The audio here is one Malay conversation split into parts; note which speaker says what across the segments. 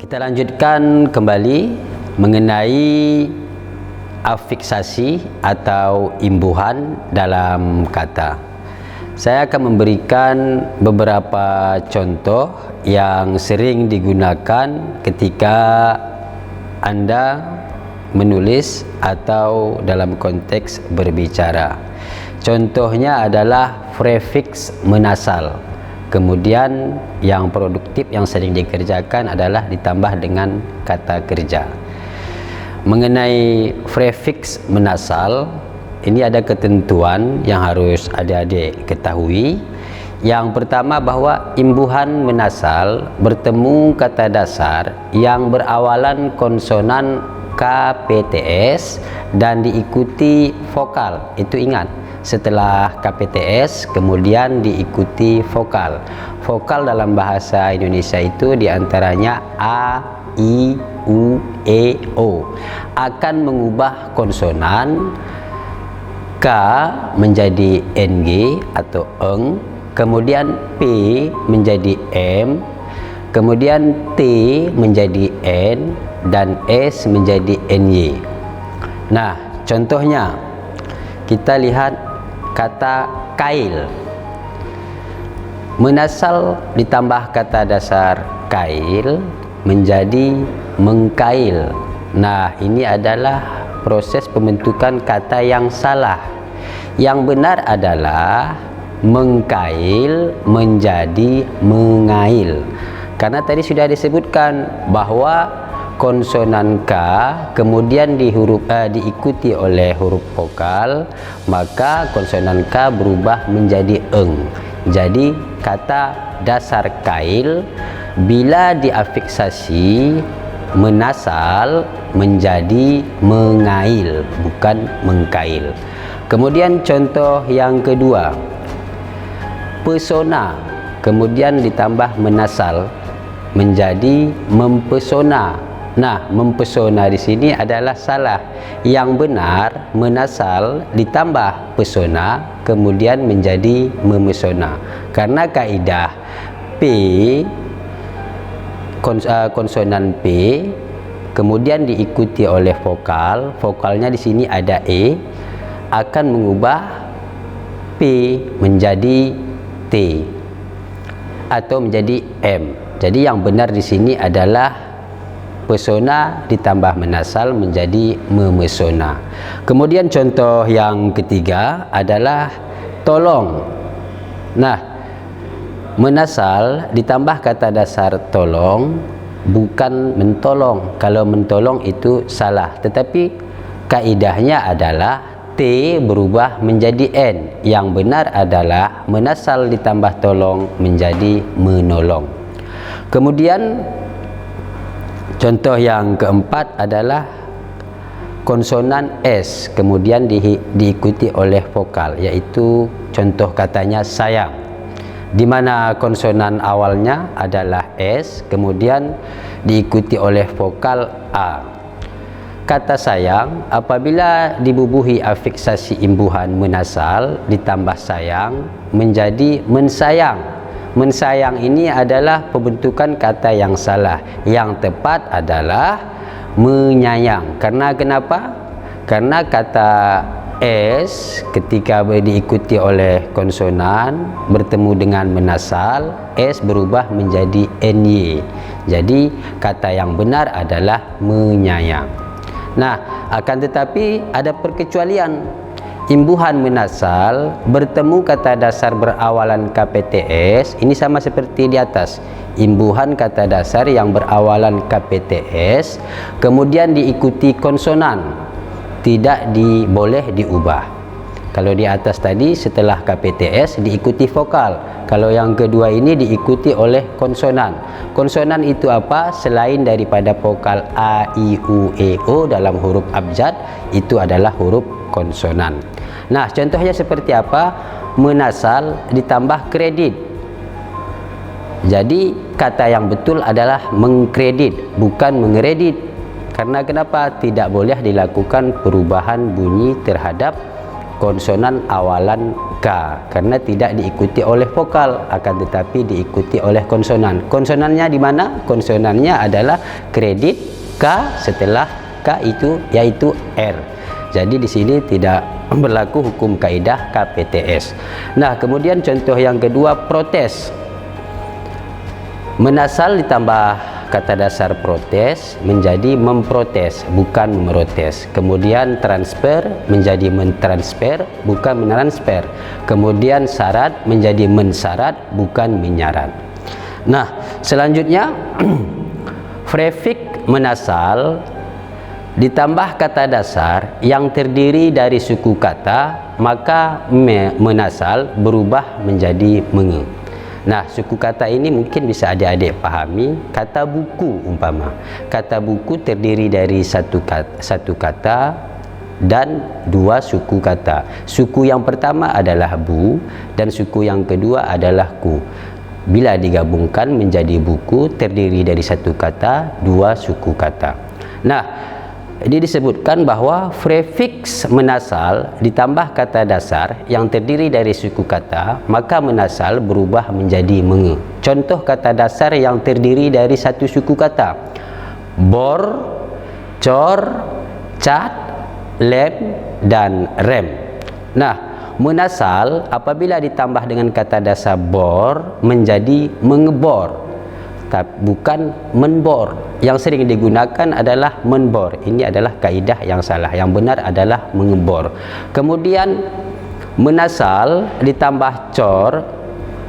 Speaker 1: Kita lanjutkan kembali mengenai afiksasi atau imbuhan dalam kata. Saya akan memberikan beberapa contoh yang sering digunakan ketika Anda menulis atau dalam konteks berbicara. Contohnya adalah prefiks menasal. Kemudian yang produktif yang sering dikerjakan adalah ditambah dengan kata kerja. Mengenai prefiks menasal, ini ada ketentuan yang harus adik-adik ketahui. Yang pertama, bahwa imbuhan menasal bertemu kata dasar yang berawalan konsonan KPTS dan diikuti vokal. Itu ingat, setelah KPTS kemudian diikuti vokal. Vokal dalam bahasa Indonesia itu diantaranya A, I, U, E, O. Akan mengubah konsonan K menjadi NG atau eng, kemudian P menjadi M, kemudian T menjadi N, dan S menjadi NY. Nah, contohnya kita lihat kata kail. Menasal ditambah kata dasar kail menjadi mengkail. Nah, ini adalah proses pembentukan kata yang salah. Yang benar adalah mengkail menjadi mengail. Karena tadi sudah disebutkan bahwa konsonan K kemudian diikuti oleh huruf vokal, maka konsonan K berubah menjadi eng. Jadi kata dasar kail bila diafiksasi menasal menjadi mengail, bukan mengkail. Kemudian contoh yang kedua, pesona kemudian ditambah menasal menjadi mempesona. Nah, mempesona di sini adalah salah. Yang benar menasal ditambah pesona kemudian menjadi memesona. Karena kaidah P, konsonan P kemudian diikuti oleh vokal. Vokalnya di sini ada E, akan mengubah P menjadi T atau menjadi M. Jadi yang benar di sini adalah pesona ditambah menasal menjadi memesona. Kemudian contoh yang ketiga adalah tolong. Nah, menasal ditambah kata dasar tolong, bukan mentolong. Kalau mentolong itu salah, tetapi kaidahnya adalah T berubah menjadi N. Yang benar adalah menasal ditambah tolong menjadi menolong. Kemudian contoh yang keempat adalah konsonan S kemudian diikuti oleh vokal, yaitu contoh katanya sayang, di mana konsonan awalnya adalah S kemudian diikuti oleh vokal A. Kata sayang apabila dibubuhi afiksasi imbuhan menasal ditambah sayang menjadi mensayang. Mensayang ini adalah pembentukan kata yang salah. Yang tepat adalah menyayang. Karena kenapa? Karena kata S ketika diikuti oleh konsonan bertemu dengan menasal, S berubah menjadi NY. Jadi kata yang benar adalah menyayang. Nah, akan tetapi ada perkecualian. Imbuhan menasal bertemu kata dasar berawalan KPTS, ini sama seperti di atas. Imbuhan kata dasar yang berawalan KPTS kemudian diikuti konsonan, tidak boleh diubah. Kalau di atas tadi setelah KPTS diikuti vokal, kalau yang kedua ini diikuti oleh konsonan. Konsonan itu apa? Selain daripada vokal A, I, U, E, O dalam huruf abjad, itu adalah huruf konsonan. Nah, contohnya seperti apa? Menasal ditambah kredit. Jadi kata yang betul adalah mengkredit, bukan mengeredit. Karena kenapa? Tidak boleh dilakukan perubahan bunyi terhadap konsonan awalan K, karena tidak diikuti oleh vokal, akan tetapi diikuti oleh konsonan. Konsonannya di mana? Konsonannya adalah kredit K, setelah K itu yaitu R. Jadi di sini tidak berlaku hukum kaidah KPTS. Nah, kemudian contoh yang kedua, protes. Menasal ditambah kata dasar protes menjadi memprotes, bukan merotes. Kemudian transfer menjadi mentransfer, bukan mentransfer. Kemudian syarat menjadi mensyarat, bukan menyarat. Nah, selanjutnya prefix menasal ditambah kata dasar yang terdiri dari suku kata, maka menasal berubah menjadi menge. Nah, suku kata ini mungkin bisa adik-adik pahami. Kata buku umpama. Kata buku terdiri dari satu kata dan dua suku kata. Suku yang pertama adalah bu dan suku yang kedua adalah ku. Bila digabungkan menjadi buku, terdiri dari satu kata, dua suku kata. Nah, ini disebutkan bahwa prefix menasal ditambah kata dasar yang terdiri dari suku kata, maka menasal berubah menjadi menge. Contoh kata dasar yang terdiri dari satu suku kata: bor, cor, cat, lem, dan rem. Nah, menasal apabila ditambah dengan kata dasar bor menjadi mengebor, bukan menbor. Yang sering digunakan adalah menbor. Ini adalah kaidah yang salah. Yang benar adalah mengebor. Kemudian menasal ditambah cor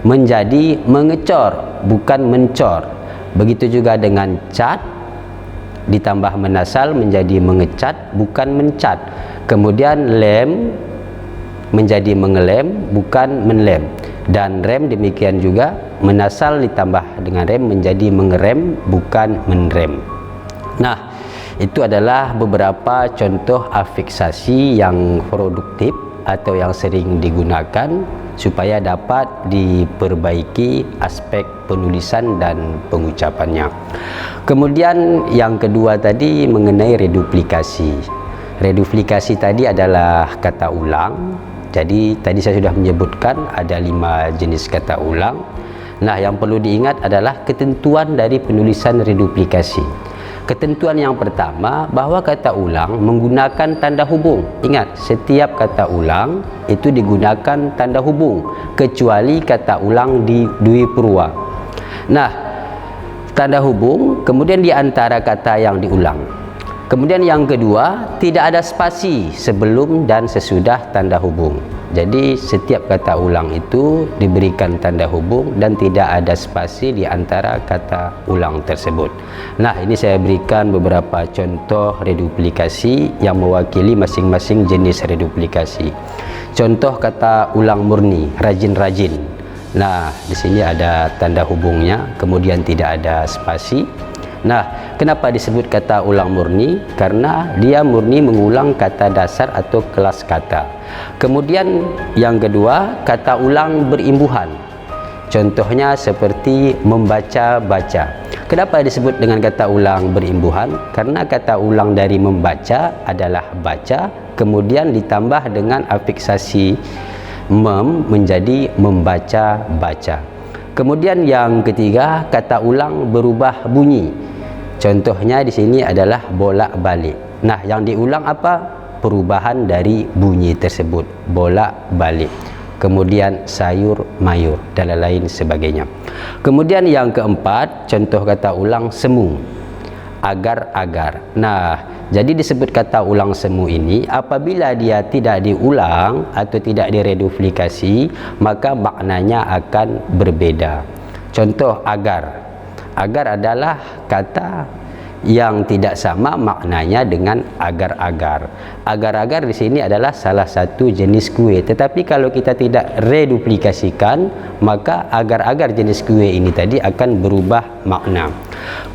Speaker 1: menjadi mengecor, bukan mencor. Begitu juga dengan cat ditambah menasal menjadi mengecat, bukan mencat. Kemudian lem menjadi mengelem, bukan menlem. Dan rem demikian juga, menasal ditambah dengan rem menjadi mengerem, bukan menrem. Nah, itu adalah beberapa contoh afiksasi yang produktif atau yang sering digunakan supaya dapat diperbaiki aspek penulisan dan pengucapannya. Kemudian yang kedua tadi mengenai reduplikasi. Reduplikasi tadi adalah kata ulang. Jadi tadi saya sudah menyebutkan ada 5 jenis kata ulang. Nah, yang perlu diingat adalah ketentuan dari penulisan reduplikasi. Ketentuan yang pertama, bahwa kata ulang menggunakan tanda hubung. Ingat, setiap kata ulang itu digunakan tanda hubung, kecuali kata ulang di dwipurwa. Nah, tanda hubung kemudian di antara kata yang diulang. Kemudian yang kedua, tidak ada spasi sebelum dan sesudah tanda hubung. Jadi setiap kata ulang itu diberikan tanda hubung dan tidak ada spasi di antara kata ulang tersebut. Nah, ini saya berikan beberapa contoh reduplikasi yang mewakili masing-masing jenis reduplikasi. Contoh kata ulang murni, rajin-rajin. Nah, di sini ada tanda hubungnya, kemudian tidak ada spasi. Nah, kenapa disebut kata ulang murni? Karena dia murni mengulang kata dasar atau kelas kata. Kemudian yang kedua, kata ulang berimbuhan. Contohnya seperti membaca-baca. Kenapa disebut dengan kata ulang berimbuhan? Karena kata ulang dari membaca adalah baca, kemudian ditambah dengan afiksasi mem menjadi membaca-baca. Kemudian yang ketiga, kata ulang berubah bunyi. Contohnya di sini adalah bolak-balik. Nah, yang diulang apa? Perubahan dari bunyi tersebut, bolak-balik. Kemudian sayur mayur dan lain sebagainya. Kemudian yang keempat, contoh kata ulang semu, agar-agar. Nah, jadi disebut kata ulang semu ini apabila dia tidak diulang atau tidak direduplikasi, maka maknanya akan berbeda. Contoh agar. Agar adalah kata yang tidak sama maknanya dengan agar-agar. Agar-agar di sini adalah salah satu jenis kue. Tetapi kalau kita tidak reduplikasikan, maka agar-agar jenis kue ini tadi akan berubah makna.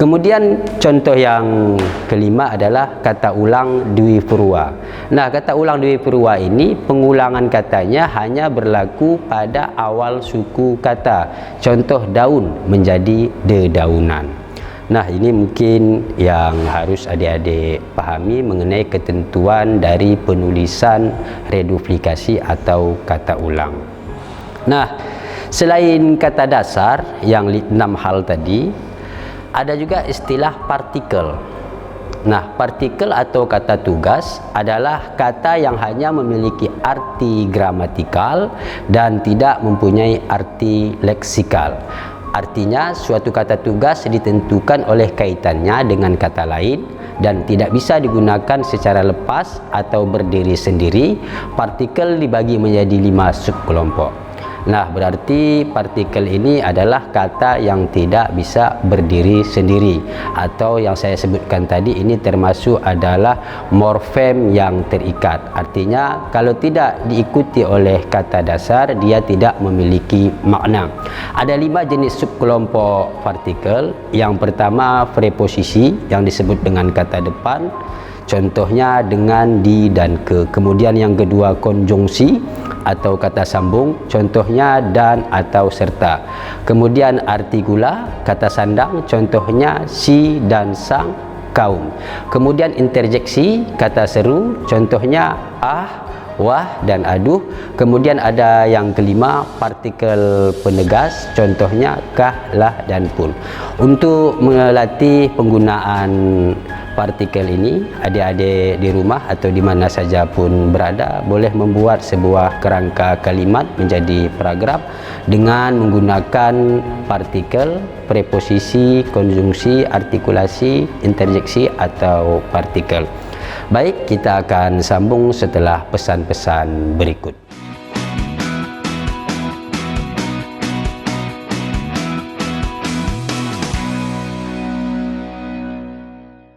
Speaker 1: Kemudian contoh yang kelima adalah kata ulang dwipurwa. Nah, kata ulang dwipurwa ini pengulangan katanya hanya berlaku pada awal suku kata. Contoh daun menjadi dedaunan. Nah, ini mungkin yang harus adik-adik pahami mengenai ketentuan dari penulisan reduplikasi atau kata ulang. Nah, selain kata dasar yang 6 hal tadi, ada juga istilah partikel. Nah, partikel atau kata tugas adalah kata yang hanya memiliki arti gramatikal dan tidak mempunyai arti leksikal. Artinya, suatu kata tugas ditentukan oleh kaitannya dengan kata lain dan tidak bisa digunakan secara lepas atau berdiri sendiri. Partikel dibagi menjadi 5 subkelompok. Nah, berarti partikel ini adalah kata yang tidak bisa berdiri sendiri, atau yang saya sebutkan tadi ini termasuk adalah morfem yang terikat. Artinya kalau tidak diikuti oleh kata dasar, dia tidak memiliki makna. Ada 5 jenis subkelompok partikel. Yang pertama preposisi yang disebut dengan kata depan, contohnya dengan, di, dan ke. Kemudian yang kedua konjungsi atau kata sambung, contohnya dan atau serta. Kemudian artikula, kata sandang, contohnya si dan sang, kaum. Kemudian interjeksi, kata seru, contohnya ah, wah, dan aduh. Kemudian ada yang kelima partikel penegas, contohnya kah, lah, dan pun. Untuk melatih penggunaan partikel ini, adik-adik di rumah atau di mana saja pun berada boleh membuat sebuah kerangka kalimat menjadi paragraf dengan menggunakan partikel, preposisi, konjungsi, artikulasi, interjeksi atau partikel. Baik, kita akan sambung setelah pesan-pesan berikut.